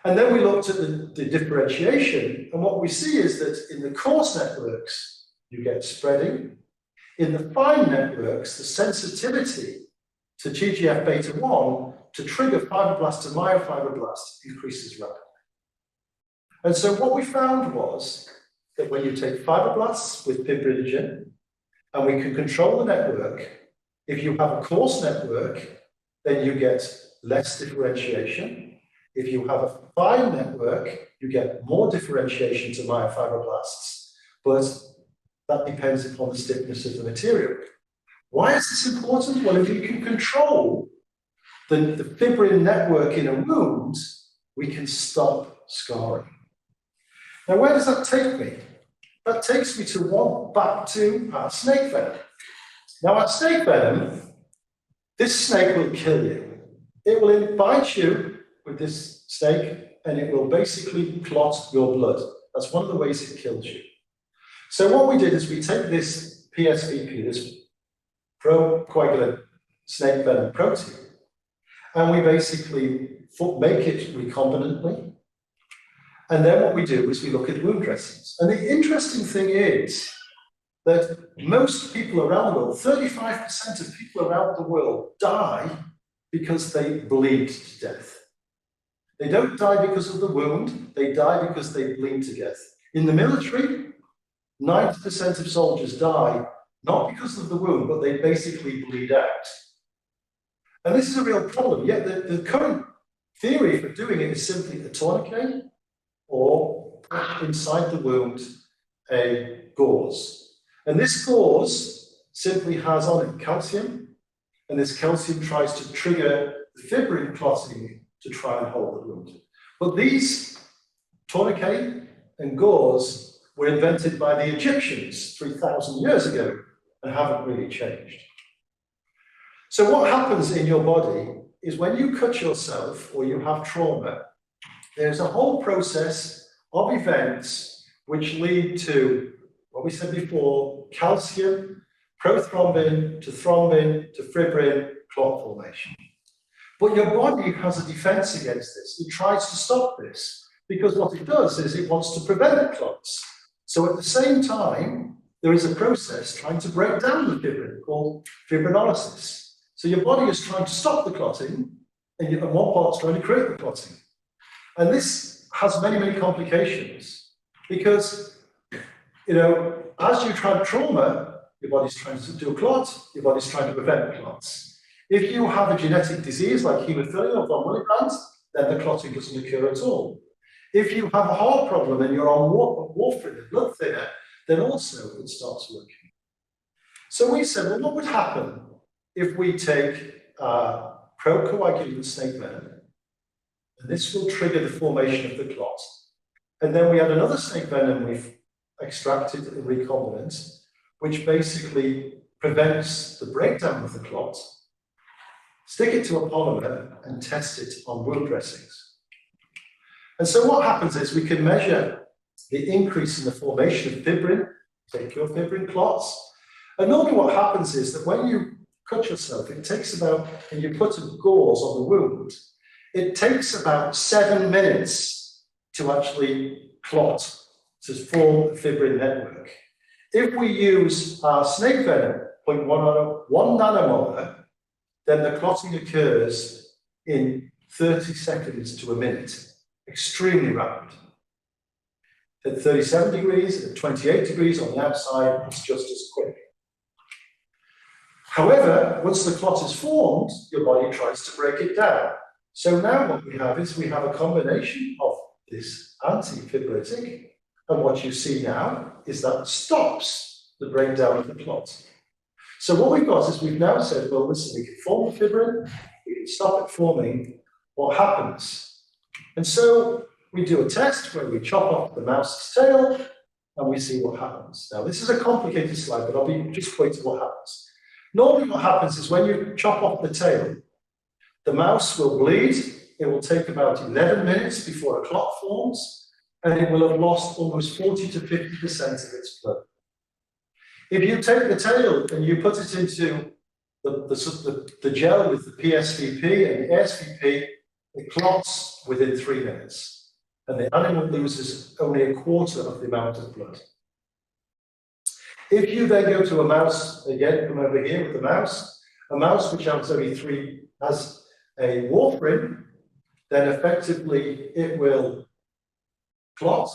And then we looked at the differentiation, and what we see is that in the coarse networks, you get spreading. In the fine networks, the sensitivity to TGF beta 1 to trigger fibroblast to myofibroblast increases rapidly. And so what we found was that when you take fibroblasts with fibrinogen, and we can control the network, if you have a coarse network, then you get less differentiation. If you have a fine network, you get more differentiation to myofibroblasts, but that depends upon the stiffness of the material. Why is this important? Well, if you can control the fibrin network in a wound, we can stop scarring. Now, where does that take me? That takes me back to our snake venom. Now, our snake venom, this snake will kill you. It will bite you with this snake, and it will basically clot your blood. That's one of the ways it kills you. So what we did is we take this PSVP, this procoagulant snake venom protein, and we basically make it recombinantly. And then what we do is we look at wound dressings. And the interesting thing is that most people around the world, 35% of people around the world die because they bleed to death. They don't die because of the wound, they die because they bleed to death. In the military, 90% of soldiers die not because of the wound, but they basically bleed out. And this is a real problem. Yet the current theory for doing it is simply a tourniquet or inside the wound a gauze. And this gauze simply has on it calcium, and this calcium tries to trigger the fibrin clotting to try and hold the wound. But these tourniquet and gauze were invented by the Egyptians 3,000 years ago and haven't really changed. So what happens in your body is when you cut yourself or you have trauma, there's a whole process of events which lead to what we said before, calcium, prothrombin to fibrin clot formation. But your body has a defense against this. It tries to stop this because what it does is it wants to prevent clots. So at the same time, there is a process trying to break down the fibrin called fibrinolysis. So your body is trying to stop the clotting, and one part's trying to create the clotting. And this has many, many complications because, as you try trauma, your body's trying to do a clot, your body's trying to prevent clots. If you have a genetic disease like hemophilia or von Willebrand, then the clotting doesn't occur at all. If you have a heart problem and you're on warfarin, blood thinner, then also it starts working. So we said, well, what would happen if we take procoagulant snake venom, and this will trigger the formation of the clot. And then we had another snake venom we've extracted in recombinant, which basically prevents the breakdown of the clot. stick it to a polymer, and test it on wound dressings. And so what happens is we can measure the increase in the formation of fibrin, take your fibrin clots. And normally what happens is that when you cut yourself, it takes about, and you put a gauze on the wound, it takes about 7 minutes to actually clot, to form a fibrin network. If we use our snake venom, 0.1 nanomolar, then the clotting occurs in 30 seconds to a minute. Extremely rapid. At 37 degrees, at 28 degrees on the outside, it's just as quick. However, once the clot is formed, your body tries to break it down. So now what we have is we have a combination of this anti-fibrotic, and what you see now is that stops the breakdown of the clot. So what we've got is we've now said, well, listen, we can form the fibrin, we can stop it forming. What happens? And so we do a test where we chop off the mouse's tail and we see what happens. Now, this is a complicated slide, but I'll be just quoting what happens. Normally what happens is when you chop off the tail, the mouse will bleed. It will take about 11 minutes before a clot forms, and it will have lost almost 40 to 50% of its blood. If you take the tail and you put it into the gel with the PSVP and the SVP, it clots within 3 minutes, and the animal loses only a quarter of the amount of blood. If you then go to a mouse, again, come over here with the mouse, a mouse which has only has a warfarin, then effectively it will clot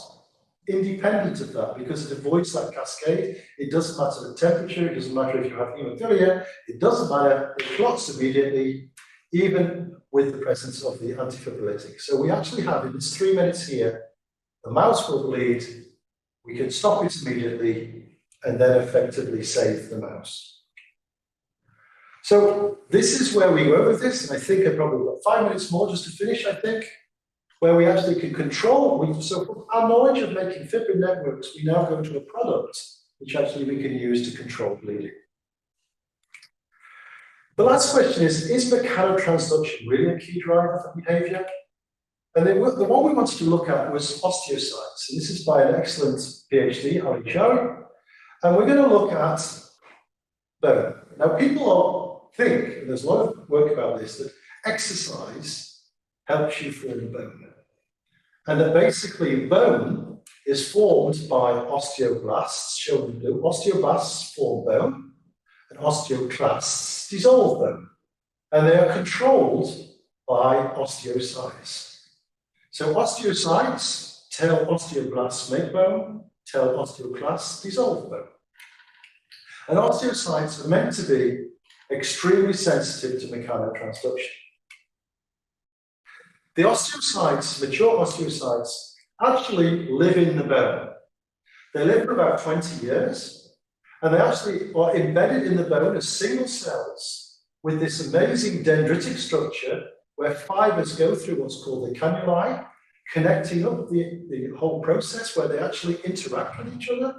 independent of that because it avoids that cascade. It doesn't matter the temperature, it doesn't matter if you have hemophilia, it doesn't matter, it clots immediately, even with the presence of the antifibrolytic. So we actually have, in this 3 minutes here, the mouse will bleed, we can stop it immediately, and then effectively save the mouse. So this is where we go with this, and I think I've probably got 5 minutes more just to finish, I think, where we actually can control. So from our knowledge of making fibrin networks, we now go to a product which actually we can use to control bleeding. The last question is mechanotransduction really a key driver for behavior? And the one we wanted to look at was osteocytes, and this is by an excellent PhD, Ali Chow, and we're going to look at bone. Now people think, and there's a lot of work about this, that exercise helps you form bone. And that basically bone is formed by osteoblasts, shown in blue. Osteoblasts form bone, and osteoclasts dissolve bone. And they are controlled by osteocytes. So osteocytes tell osteoblasts make bone, tell osteoclasts dissolve bone. And osteocytes are meant to be extremely sensitive to mechanotransduction. The osteocytes, mature osteocytes, actually live in the bone. They live for about 20 years, and they actually are embedded in the bone as single cells with this amazing dendritic structure where fibers go through what's called the cannulae, connecting up the whole process where they actually interact with each other,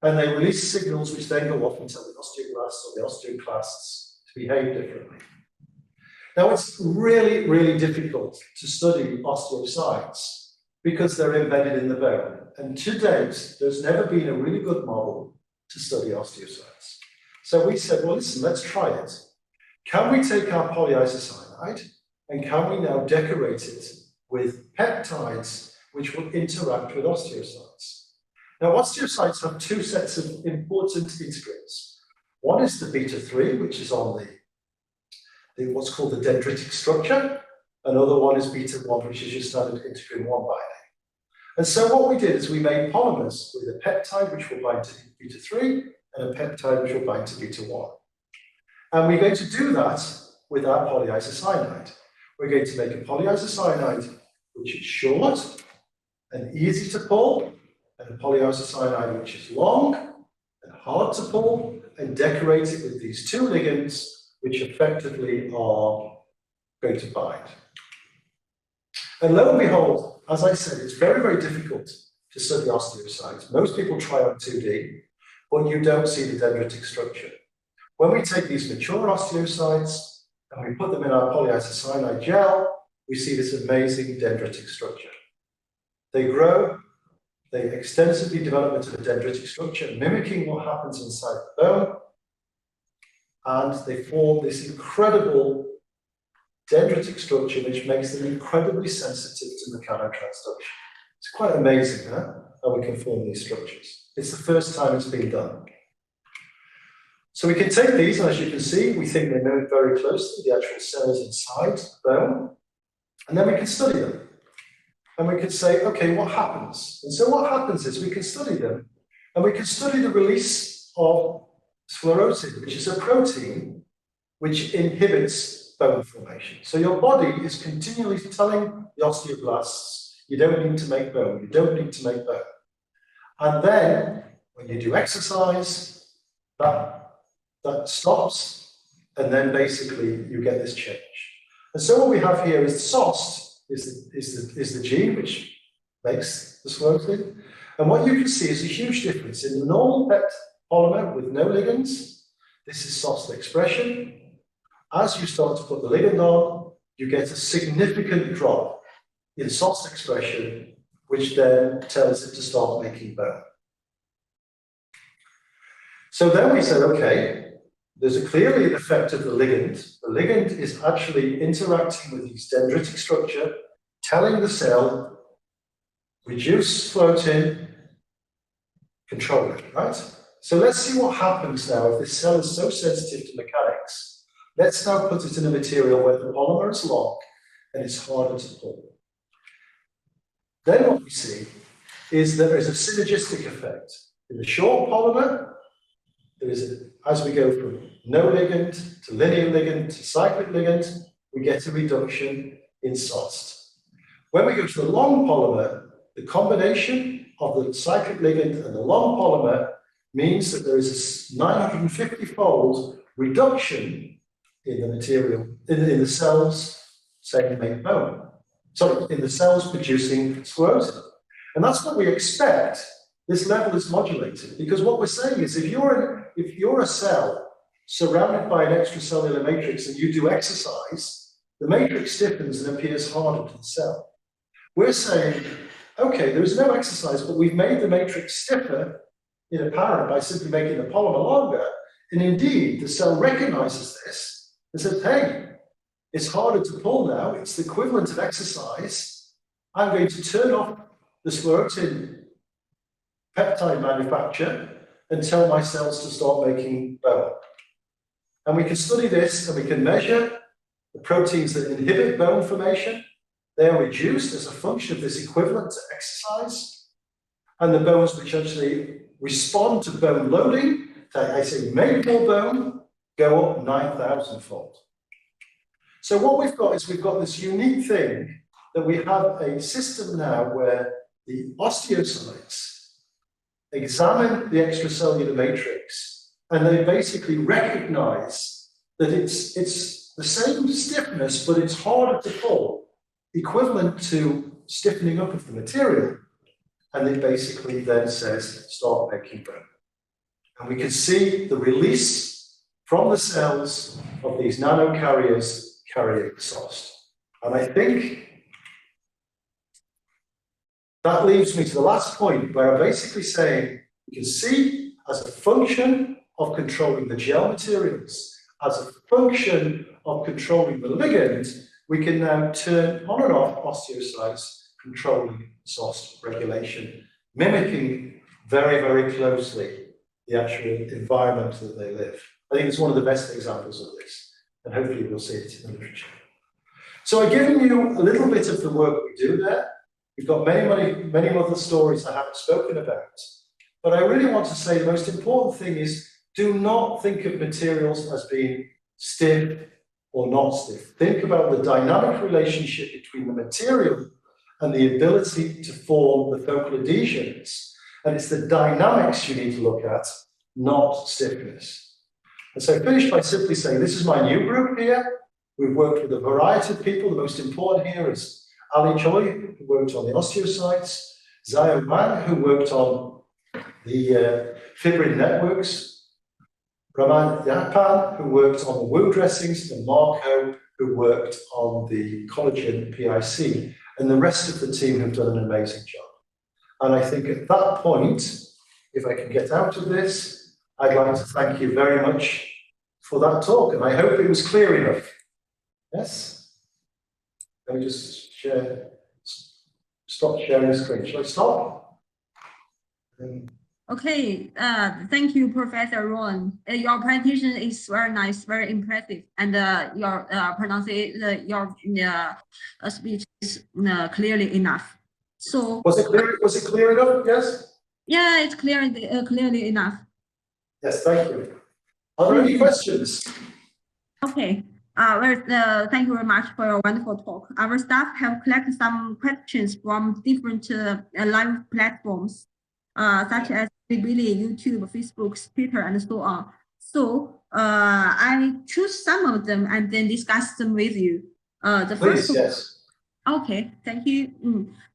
and they release signals which then go off and tell the osteoblasts or the osteoclasts to behave differently. Now, it's really, really difficult to study osteocytes because they're embedded in the bone. And to date, there's never been a really good model to study osteocytes. So we said, well, listen, let's try it. Can we take our polyisocyanide and can we now decorate it with peptides which will interact with osteocytes? Now, osteocytes have two sets of important integrins. One is the beta-3, which is on what's called the dendritic structure. Another one is beta-1, which is your standard integrin 1 binding. And so what we did is we made polymers with a peptide which will bind to beta-3 and a peptide which will bind to beta-1. And we're going to do that with our polyisocyanide. We're going to make a polyisocyanide which is short and easy to pull, and a polyisocyanide which is long and hard to pull, and decorate it with these two ligands which effectively are going to bind. And lo and behold, as I said, it's very, very difficult to study osteocytes. Most people try on 2D, but you don't see the dendritic structure. When we take these mature osteocytes and we put them in our polyisocyanide gel, we see this amazing dendritic structure. They grow, they extensively develop into the dendritic structure, mimicking what happens inside the bone, and they form this incredible dendritic structure which makes them incredibly sensitive to mechanotransduction. It's quite amazing, huh? How we can form these structures. It's the first time it's been done. So we can take these, and as you can see, we think they mimic very closely the actual cells inside the bone, and then we can study them. And we can say, okay, what happens? And so what happens is we can study them, and we can study the release of sclerotin, which is a protein which inhibits bone formation. So your body is continually telling the osteoblasts, you don't need to make bone, you don't need to make bone. And then when you do exercise, that stops, and then basically you get this change. And so what we have here is SOST is the gene which makes the sclerotin. And what you can see is a huge difference in the normal PET polymer with no ligands. This is SOST expression. As you start to put the ligand on, you get a significant drop in SOST expression, which then tells it to start making bone. So then we said, okay, there's clearly an effect of the ligand. The ligand is actually interacting with this dendritic structure, telling the cell, reduce sclerotin, control it, right? So let's see what happens now if this cell is so sensitive to mechanics. Let's now put it in a material where the polymer is long and it's harder to pull. Then what we see is that there is a synergistic effect. In the short polymer, there is as we go from no ligand to linear ligand to cyclic ligand, we get a reduction in SOST. When we go to the long polymer, the combination of the cyclic ligand and the long polymer means that there is a 950-fold reduction in the material, in the cells saying make bone. Sorry, in the cells producing sclerotin. And that's what we expect. This level is modulated, because what we're saying is if you're a cell surrounded by an extracellular matrix and you do exercise, the matrix stiffens and appears harder to the cell. We're saying, okay, there is no exercise, but we've made the matrix stiffer in apparent by simply making the polymer longer. And indeed, the cell recognizes this and says, hey, it's harder to pull now. It's the equivalent of exercise. I'm going to turn off the sclerotin peptide manufacture and tell my cells to start making bone. And we can study this and we can measure the proteins that inhibit bone formation. They are reduced as a function of this equivalent to exercise. And the bones which actually respond to bone loading, I say make more bone, go up 9,000-fold. So what we've got is we've got this unique thing that we have a system now where the osteocytes examine the extracellular matrix and they basically recognize that it's the same stiffness, but it's harder to pull, equivalent to stiffening up of the material. And it basically then says, start making bone. And we can see the release from the cells of these nanocarriers carrying SOST. And I think that leads me to the last point where I'm basically saying you can see as a function of controlling the gel materials, as a function of controlling the ligand, we can now turn on and off osteocytes controlling SOST regulation, mimicking very, very closely the actual environment that they live. I think it's one of the best examples of this, and hopefully we'll see it in the literature. So I've given you a little bit of the work we do there. We've got many other stories I haven't spoken about. But I really want to say the most important thing is do not think of materials as being stiff or not stiff. Think about the dynamic relationship between the material and the ability to form the focal adhesions. And it's the dynamics you need to look at, not stiffness. And so I finish by simply saying, this is my new group here. We've worked with a variety of people. The most important here is Ali Choi, who worked on the osteocytes, Zaya Wang, who worked on the fibrin networks, Roman Yapan, who worked on the wound dressings, and Marco, who worked on the collagen PIC, and the rest of the team have done an amazing job. And I think at that point, if I can get out of this, I'd like to thank you very much for that talk, and I hope it was clear enough. Yes? Let me just stop sharing the screen. Shall I stop? Okay, thank you, Professor Rowan. Your presentation is very nice, very impressive, and your pronunciation, your speech is clearly enough. So was it clear? Was it clear enough? Yes. Yeah, it's clearly enough. Yes, thank you. Are there any questions? Okay. Thank you very much for your wonderful talk. Our staff have collected some questions from different live platforms, such as Bilibili, YouTube, Facebook, Twitter, and so on. So I choose some of them and then discuss them with you. Please, yes. Okay, thank you.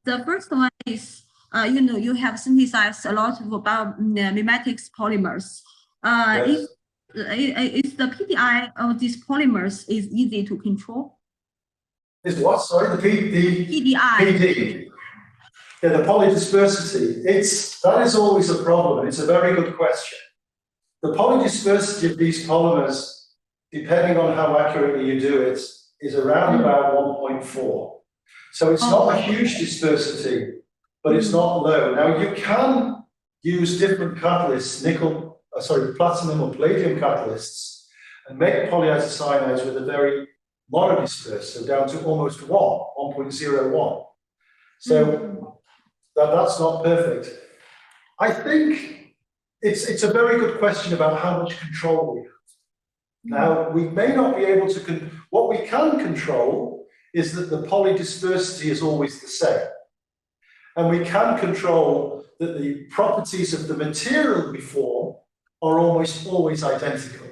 The first one is, you have synthesized a lot of biomimetics polymers. Yes. If the PDI of these polymers is easy to control? Is what? Sorry, the PDI. PD. Yeah, the polydispersity. That is always a problem. It's a very good question. The polydispersity of these polymers, depending on how accurately you do it, is around about 1.4. So it's not a huge dispersity, but it's not low. Now you can use different catalysts, platinum or palladium catalysts, and make polyisocyanides with a very monodisperse, so down to almost 1.01. So that's not perfect. I think it's a very good question about how much control we have. Now, we may not be able to, what we can control is that the polydispersity is always the same. And we can control that the properties of the material we form are almost always identical.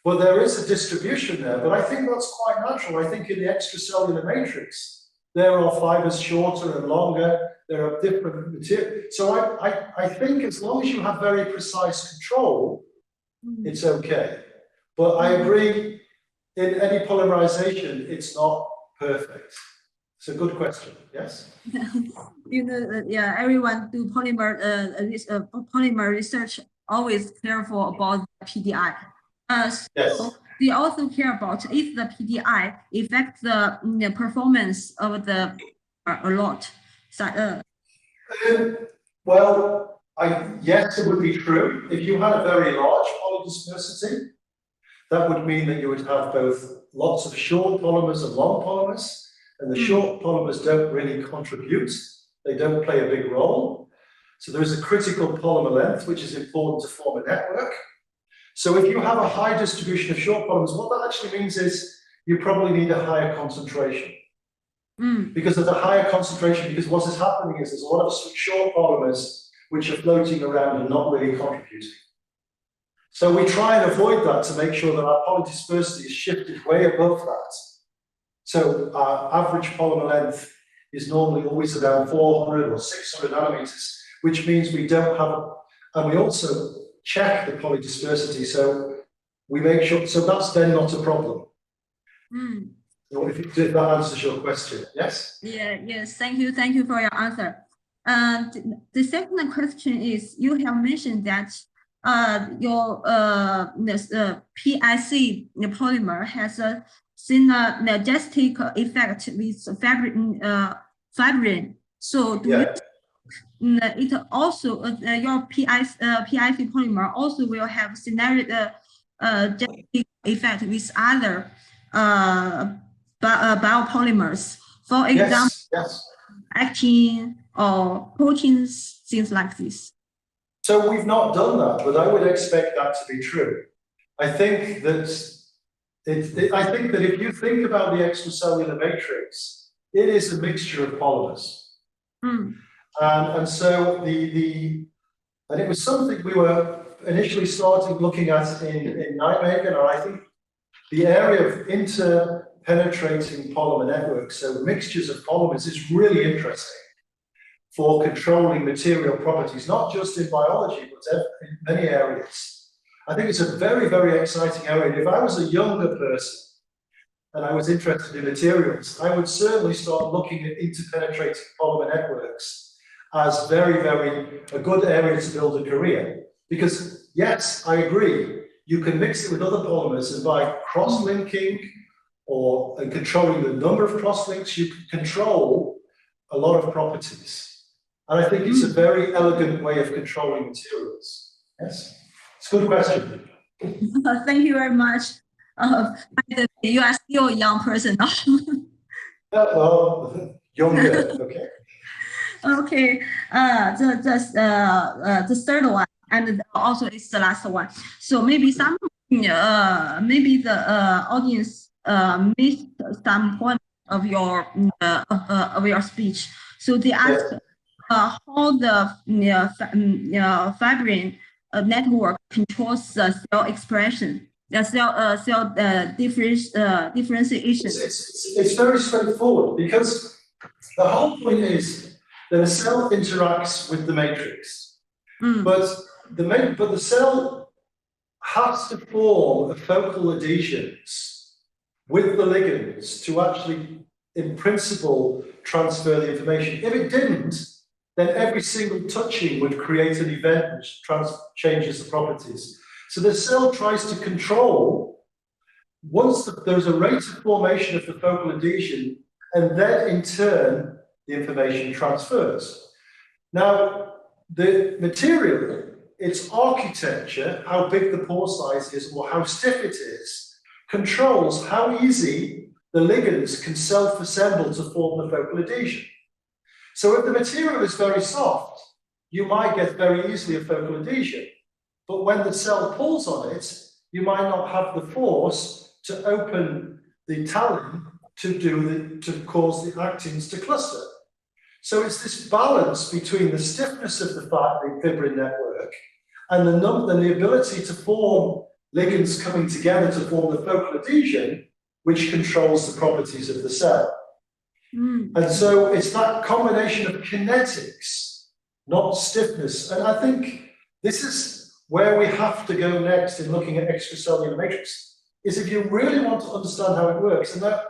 Well, there is a distribution there, but I think that's quite natural. I think in the extracellular matrix, there are fibers shorter and longer, there are different materials. So I think as long as you have very precise control, it's okay. But I agree, in any polymerization, it's not perfect. It's a good question, yes? Yeah, everyone do polymer research always careful about the PDI. Yes. So they also care about if the PDI affects the performance of the a lot. So, well, yes, it would be true. If you had a very large polydispersity, that would mean that you would have both lots of short polymers and long polymers, and the short polymers don't really contribute. They don't play a big role. So there is a critical polymer length, which is important to form a network. So if you have a high distribution of short polymers, what that actually means is you probably need a higher concentration. Because there's a higher concentration, because what is happening is there's a lot of short polymers which are floating around and not really contributing. So we try and avoid that to make sure that our polydispersity is shifted way above that. So our average polymer length is normally always around 400 or 600 nanometers, which means we don't have, and we also check the polydispersity, so we make sure, so that's then not a problem. If that answers your question, yes? Yeah, yes, thank you for your answer. And the second question is, you have mentioned that your PIC polymer has a synergistic effect with fibrin. So do you, it also your PIC polymer also will have synergistic effect with other biopolymers, for example, actin or proteins, things like this. So we've not done that, but I would expect that to be true. I think that if you think about the extracellular matrix, it is a mixture of polymers. And so and it was something we were initially starting looking at in Nijmegen, and I think the area of interpenetrating polymer networks, so mixtures of polymers, is really interesting for controlling material properties, not just in biology, but in many areas. I think it's a very, very exciting area. If I was a younger person and I was interested in materials, I would certainly start looking at interpenetrating polymer networks as very, very a good area to build a career. Because yes, I agree, you can mix it with other polymers, and by cross-linking and controlling the number of cross-links, you can control a lot of properties. And I think it's a very elegant way of controlling materials. Yes, it's a good question. Thank you very much. You are still a young person now. Well, younger, okay. Okay, the third one, and also it's the last one. So maybe maybe the audience missed some point of your speech. So they asked how the fibrin network controls the cell expression, the cell differentiation. It's very straightforward, because the whole point is that a cell interacts with the matrix, but the cell has to form focal adhesions with the ligands to actually, in principle, transfer the information. If it didn't, then every single touching would create an event which changes the properties. So the cell tries to control once there's a rate of formation of the focal adhesion, and then in turn the information transfers. Now, the material, its architecture, how big the pore size is or how stiff it is, controls how easy the ligands can self-assemble to form the focal adhesion. So if the material is very soft, you might get very easily a focal adhesion. But when the cell pulls on it, you might not have the force to open the talon to cause the actins to cluster. So it's this balance between the stiffness of the fibrin network and the ability to form ligands coming together to form the focal adhesion, which controls the properties of the cell. And so it's that combination of kinetics, not stiffness. And I think this is where we have to go next in looking at extracellular matrix, is if you really want to understand how it works, and there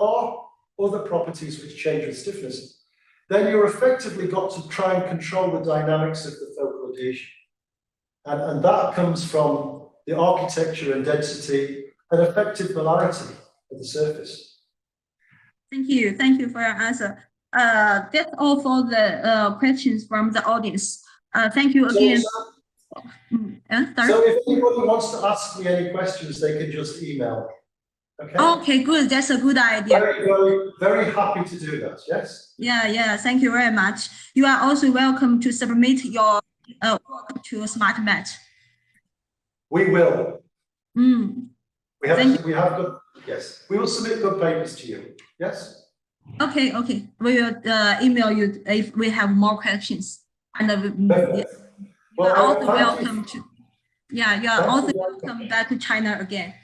are other properties which change with stiffness, then you're effectively got to try and control the dynamics of the focal adhesion. And that comes from the architecture and density and effective molarity of the surface. Thank you for your answer. That's all for the questions from the audience. Thank you again. So if anybody wants to ask me any questions, they can just email me. Okay. Okay, good. That's a good idea. Very, very, very happy to do that. Yes. Yeah. Thank you very much. You are also welcome to submit your work to SmartMatch. We will. We have good. Yes, we will submit good papers to you. Yes. Okay. We will email you if we have more questions. And you are also welcome to. Yeah, you are also welcome back to China again.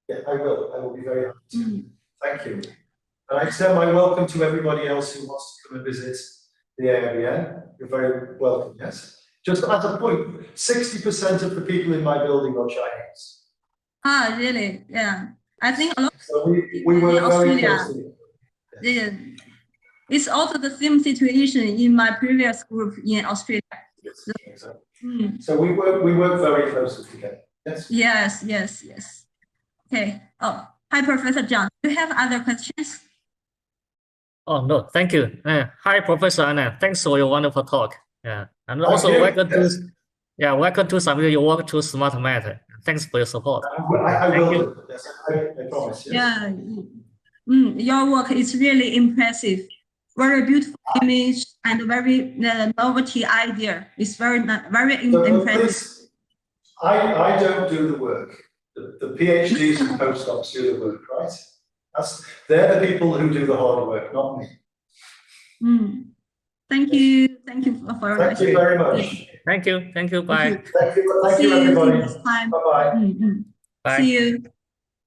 Yeah, I will. I will be very happy to. Thank you. And I extend my welcome to everybody else who wants to come and visit the AIBN. You're very welcome. Yes. Just as a point, 60% of the people in my building are Chinese. Ah, really? Yeah. I think a lot so we work very closely. Yes. It's also the same situation in my previous group in Australia. Yes, exactly. So we work very closely together. Yes. Yes. Okay. Oh, hi, Professor John. Do you have other questions? Oh no, thank you. Hi, Professor Anna. Thanks for your wonderful talk. Yeah, and also welcome to submit your work to SmartMatch. Thanks for your support. I will. Yes, I promise. Yes. Yeah. Your work is really impressive. Very beautiful image and very novelty idea. It's very impressive. I don't do the work. The PhDs and postdocs do the work, right? They're the people who do the hard work, not me. Thank you. Thank you for Thank you very much. Thank you. Bye. Thank you, everybody. Bye. Bye-bye. Bye. See you.